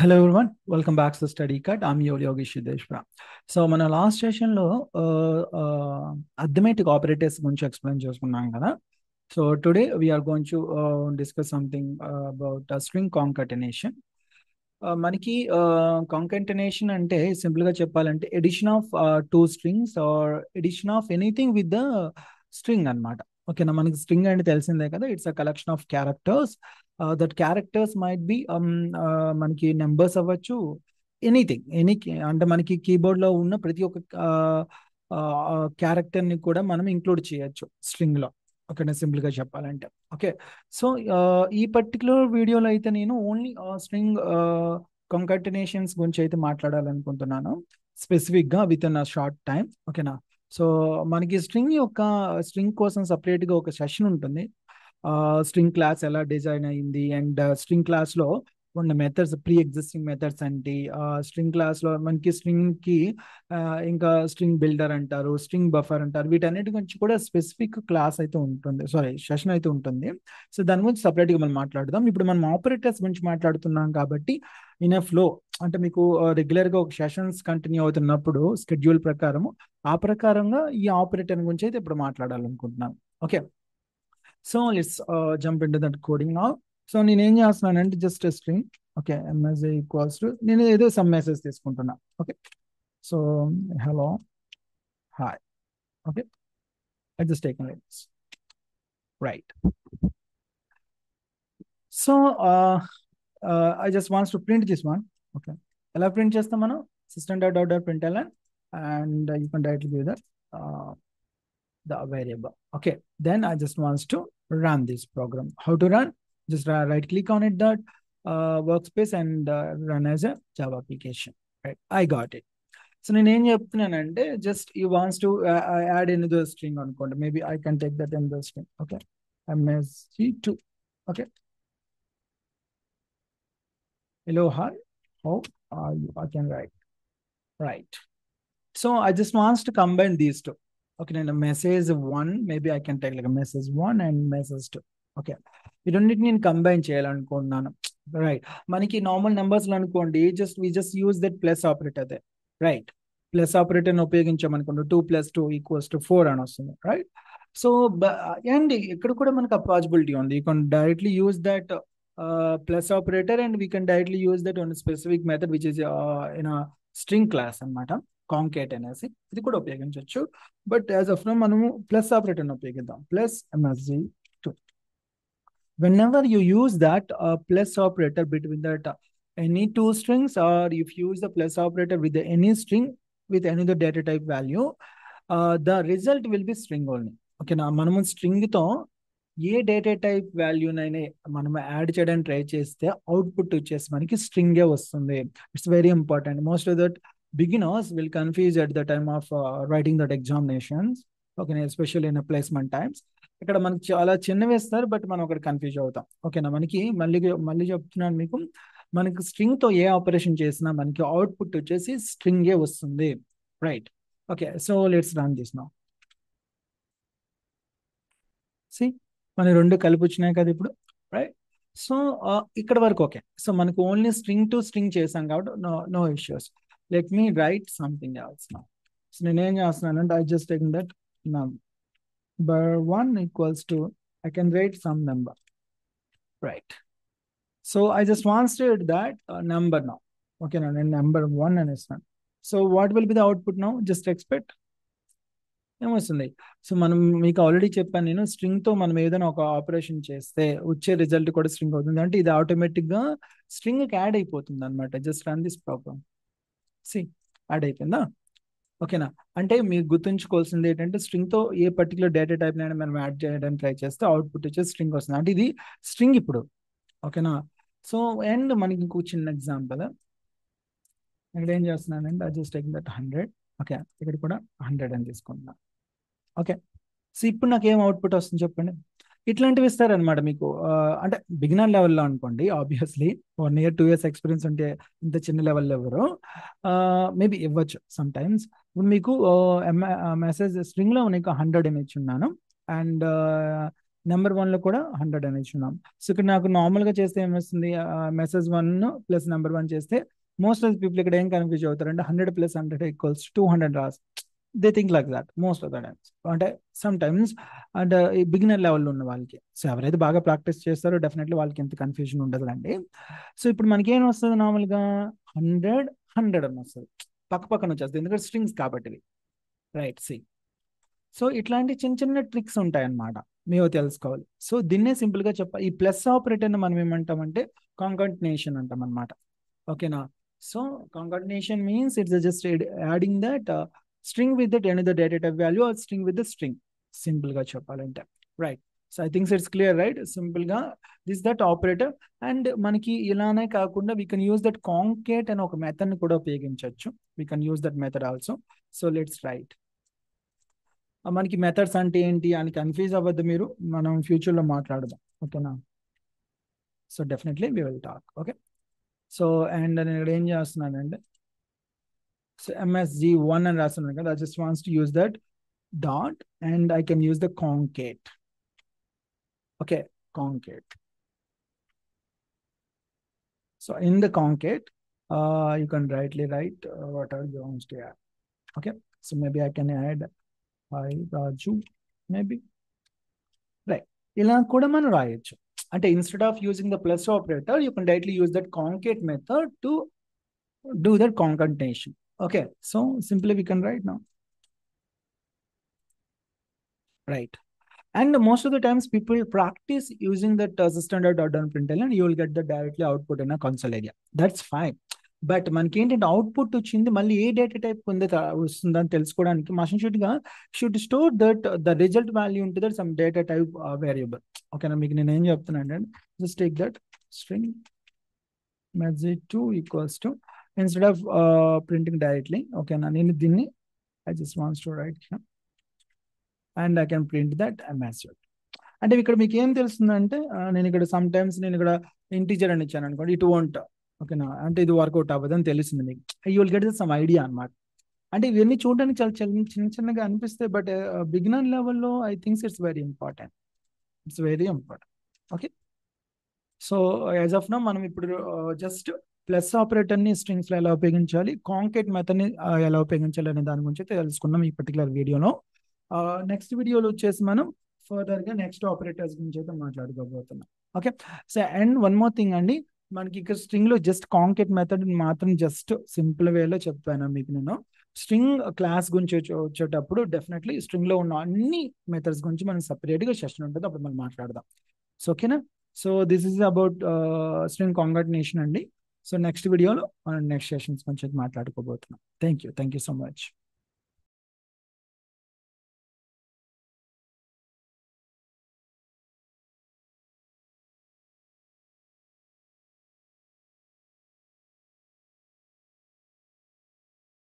Hello everyone, welcome back to study cut. I'm your Yogesh Siddheshwara. So మన last సెషన్లో arithmetic operators గురించి explain చేసుకున్నాం కదా. So today we're going to discuss something about string concatenation. మనకి concatenation అంటే సింపుల్గా చెప్పాలంటే addition of two strings or addition of anything with the string అనమాట. ఓకేనా, మనకి స్ట్రింగ్ అంటే తెలిసిందే కదా. It's a collection of characters. That characters might be మనకి నెంబర్స్ అవ్వచ్చు, ఎనీథింగ్ అంటే మనకి కీబోర్డ్ లో ఉన్న ప్రతి ఒక్క క్యారెక్టర్ ని కూడా మనం ఇంక్లూడ్ చేయొచ్చు స్ట్రింగ్ లో. ఓకేనా, సింపుల్ గా చెప్పాలంటే. ఓకే, సో ఈ పర్టికులర్ వీడియోలో అయితే నేను ఓన్లీ స్ట్రింగ్ కంకాటినేషన్స్ గురించి అయితే మాట్లాడాలనుకుంటున్నాను, స్పెసిఫిక్ గా with in a short time. ఓకేనా, సో మనకి స్ట్రింగ్ కోసం సపరేట్ గా ఒక సెషన్ ఉంటుంది. స్ట్రింగ్ క్లాస్ ఎలా డిజైన్ అయింది, అండ్ స్ట్రింగ్ క్లాస్ లో ఉన్న మెథడ్స్, ప్రీ ఎగ్జిస్టింగ్ మెథడ్స్ అంటే స్ట్రింగ్ క్లాస్ లో మనకి స్ట్రింగ్ కి ఇంకా స్ట్రింగ్ బిల్డర్ అంటారు, స్ట్రింగ్ బఫర్ అంటారు. వీటన్నిటి గురించి కూడా స్పెసిఫిక్ క్లాస్ అయితే ఉంటుంది, సారీ సెషన్ అయితే ఉంటుంది. సో దాని గురించి సపరేట్ గా మనం మాట్లాడదాం. ఇప్పుడు మనం ఆపరేటర్స్ గురించి మాట్లాడుతున్నాం కాబట్టి ఇన్ ఎ ఫ్లో, అంటే మీకు రెగ్యులర్ గా ఒక సెషన్స్ కంటిన్యూ అవుతున్నప్పుడు స్కెడ్యూల్ ప్రకారం ఆ ప్రకారంగా ఈ ఆపరేటర్ గురించి అయితే ఇప్పుడు మాట్లాడాలనుకుంటున్నాను. Okay, so let's jump in to that coding now. So నేను ఏం చేస్తున్నానంటే just string, okay, MSA equals to, నేను ఏదో సమ్ మెసేజ్ తీసుకుంటున్నా. Okay, so hello, hi. Okay, I just take like this, right. So I just wants to print this one. Okay, ఎలా print చేస్తాం మనం? System dot out dot print and you can directly give that the variable. Okay, then I just wants to run this program. How to run? Just right click on it, that workspace, and run as a Java application. Right, I got it. So నేను ఏం చెప్తున్నానంటే just you wants to add in the string అనుకోండి. Maybe I can take that in the string. Okay, msg2. Okay, hello, hi, how are you? I can write, right. So I just wants to combine these two. Okay, then a message one, maybe I can take like a message one and message two. Okay, ఈ రెండింటిని నేను combine చేయాలనుకుంటున్నాను. Right, మనకి normal numbers అనుకోండి, just use that plus operator they. Right, plus ఆపరేటర్ని ఉపయోగించామనుకోండి, 2 + 2 = 4 అని వస్తుంది. Right, so and ఇక్కడ కూడా మనకు ఆ పాసిబిలిటీ ఉంది. You can directly use that plus operator, and we can directly use that on specific method which is in string class అనమాట, కాంకేట్ అనేసి. ఇది కూడా ఉపయోగించవచ్చు, బట్ యాజ్ ఆఫ్ నో మనము ప్లస్ ఆపరేటర్ని ఉపయోగిద్దాం. Plus msg2. Whenever you use that plus operator between that any two strings, or if you use the plus operator with any string with any other data type value, the result will be string only. Okay, నా మనము string తో ఏ data type వాల్యూనైనా మనం add చేయడానికి try చేస్తే output వచ్చేసి మనకి స్ట్రింగే వస్తుంది. It's very important. Most of that beginners will confuse at the time of writing that examinations. Okay, especially in placement times. ఇక్కడ మనకి చాలా చిన్నవి ఇస్తారు, బట్ మనం అక్కడ కన్ఫ్యూజ్ అవుతాం. ఓకేనా, మనకి మళ్ళీ మళ్ళీ చెప్తున్నాను మీకు, మనకి స్ట్రింగ్ తో ఏ ఆపరేషన్ చేసినా మనకి అవుట్పుట్ వచ్చేసి స్ట్రింగే వస్తుంది. Right, okay, so let's run this now. See, మన రెండు కలిపి వచ్చినాయి కదా ఇప్పుడు. రైట్, సో ఇక్కడ వరకు ఓకే. సో మనకు ఓన్లీ స్ట్రింగ్ టు స్ట్రింగ్ చేసాం కాబట్టి no issues. Let me write something else now. So నేనేం చేస్తున్నానంటే I just taking that number 1 equals to, I can write some number. Right, so I just want to that number now. Okay, now number 1 and it's not. So what will be the output now? Just expect ఏమొస్తుంది. So మనం మీకు already చెప్పాను, నేను string తో మనం ఏదైనా ఒక operation చేస్తే వచ్చే రిజల్ట్ కూడా స్ట్రింగ్ అవుతుంది. అంటే ఇది ఆటోమేటిక్ గా స్ట్రింగ్ కి యాడ్ అయిపోతుంది అనమాట. Just run this program. See, add అయిపోయిందా? ఓకేనా, అంటే మీరు గుర్తుంచుకోవాల్సింది ఏంటంటే స్ట్రింగ్ తో ఏ పర్టికులర్ డేటా టైప్ నైనా మనం యాడ్ చేయడానికి ట్రై చేస్తే అవుట్పుట్ వచ్చేసి స్ట్రింగ్ వస్తుంది. అంటే ఇది స్ట్రింగ్ ఇప్పుడు. ఓకేనా, సో అండ్ మనకి ఇంకో చిన్న ఎగ్జాంపుల్ ఇక్కడ ఏం చేస్తున్నానంటే I just taking that 100. Okay, ఇక్కడ కూడా 100 అని తీసుకుంటున్నా. ఓకే, సో ఇప్పుడు నాకు ఏం అవుట్పుట్ వస్తుంది చెప్పండి. ఇట్లాంటివి ఇస్తారనమాట మీకు. అంటే బిగినర్ లెవెల్లో అనుకోండి, ఆబ్వియస్లీ 1 year 2 years ఎక్స్పీరియన్స్ ఉంటే ఇంత చిన్న లెవెల్లో ఎవరు మేబీ ఇవ్వచ్చు సమ్ టైమ్స్. ఇప్పుడు మీకు మెసేజ్ స్ట్రింగ్ లో నీకు 100 అని ఇచ్చున్నాను, అండ్ నెంబర్ 1 లో కూడా 100 అని ఇచ్చున్నాం. సో ఇక్కడ నాకు నార్మల్గా చేస్తే ఏమొస్తుంది, మెసేజ్ 1 ప్లస్ నెంబర్ 1 చేస్తే మోస్ట్ ఆఫ్ ద పీపుల్ ఇక్కడ ఏం కన్ఫ్యూజ్ అవుతారంటే 100 + 100 = 200 రాసి they think like that most of the times. అంటే సమ్ టైమ్స్ అండ్ ఈ బిగినర్ లెవెల్లో ఉన్న వాళ్ళకి, సో ఎవరైతే బాగా ప్రాక్టీస్ చేస్తారో డెఫినెట్లీ వాళ్ళకి ఎంత కన్ఫ్యూజన్ ఉండదులండి. సో ఇప్పుడు మనకి ఏం వస్తుంది, నార్మల్గా 100 100 అని వస్తుంది, పక్క పక్కన వచ్చేస్తుంది, ఎందుకంటే స్ట్రింగ్స్ కాబట్టి. Right, C. సో ఇట్లాంటి చిన్న చిన్న ట్రిక్స్ ఉంటాయన్నమాట, మేము తెలుసుకోవాలి. సో దీన్నే సింపుల్గా ఈ ప్లస్ ఆపరేటర్ని మనం ఏమంటామంటే కాంకాటినేషన్ అంటాం అనమాట. ఓకేనా. So concatenation means it's just adding that string with that any the data type value or string with the string, సింపుల్గా చెప్పాలంటే. Right. So I thinks it's clear, right. సింపుల్గా దిస్ దట్ ఆపరేటర్. అండ్ మనకి ఇలానే కాకుండా we can use that concat అనే ఒక మెథడ్ని కూడా ఉపయోగించవచ్చు. We can use that method also. So let's write. మనకి మెథడ్స్ అంటే ఏంటి అని కన్ఫ్యూజ్ అవ్వద్దు మీరు, మనం ఫ్యూచర్లో మాట్లాడదాం. ఓకేనా. So definitely we will talk. Okay. So and నేను ఇక్కడ ఏం చేస్తున్నానంటే, సో MSG1 అని రాస్తున్నాను కదా, I just wants to use that dot and I can use the concat. Okay, concat. So in the concat, you can rightly write what are you want to add. Okay, so maybe I can add hi Raju, maybe. Right. ఇలా కూడా మనం రాయొచ్చు. అంటే instead of using the plus operator, you can directly use that concat method to do that concatenation. Okay, so simply we can write now. Right. And most of the times people practice using that standard dot down println, and you will get the directly output in a console area. That's fine. But మనకి ఏంటంటే output వచ్చింది, మళ్ళీ ఏ data type వస్తుందని తెలుసుకోవడానికి machine should store that the result value into that some data type variable. ఓకేనా. మీకు నేను ఏం చెప్తున్నాను అంటే, just take that string message2 equals to, instead of printing directly, okay, నేను దీన్ని I just wants to write here and I can print that message. అంటే ఇక్కడ మీకు ఏం తెలుస్తుందంటే, నేను ఇక్కడ సమ్ టైమ్స్ నేను ఇక్కడ ఇంటీజర్ అని ఇచ్చాను అనుకోండి, ఇట్ వోంట్. ఓకేనా. అంటే ఇది వర్కౌట్ అవ్వదు అని తెలుస్తుంది మీకు. You will get some idea అనమాట. అంటే ఇవన్నీ చూడడానికి చాలా చిన్న చిన్నగా అనిపిస్తాయి, బట్ బిగినర్ లెవెల్లో I thinks it's very important. It's very important. Okay. So as of now మనం ఇప్పుడు జస్ట్ ప్లస్ ఆపరేటర్ని స్ట్రింగ్స్లో ఎలా ఉపయోగించాలి, కాంకేట్ మెథడ్ని ఎలా ఉపయోగించాలి అనే దాని గురించి అయితే తెలుసుకున్నాం ఈ పర్టికులర్ వీడియోలో. నెక్స్ట్ వీడియోలో వచ్చేసి మనం ఫర్దర్గా నెక్స్ట్ ఆపరేటర్స్ గురించి అయితే మాట్లాడుకోబోతున్నాం. Okay. So and one more thing అండి, మనకి ఇక్కడ స్ట్రింగ్లో జస్ట్ కాంకేట్ మెథడ్ మాత్రం జస్ట్ సింపుల్ వేలో చెప్పాను మీకు నేను. స్ట్రింగ్ క్లాస్ గురించి వచ్చేటప్పుడు డెఫినెట్లీ స్ట్రింగ్లో ఉన్న అన్ని మెథడ్స్ గురించి మనం సపరేట్గా సెషన్ ఉంటుంది, అప్పుడు మనం మాట్లాడదాం. సో ఓకేనా. So this is about string concatenation అండి. సో నెక్స్ట్ వీడియోలో మనం నెక్స్ట్ సెషన్స్ గురించి మాట్లాడుకోబోతున్నాం. Thank you so much.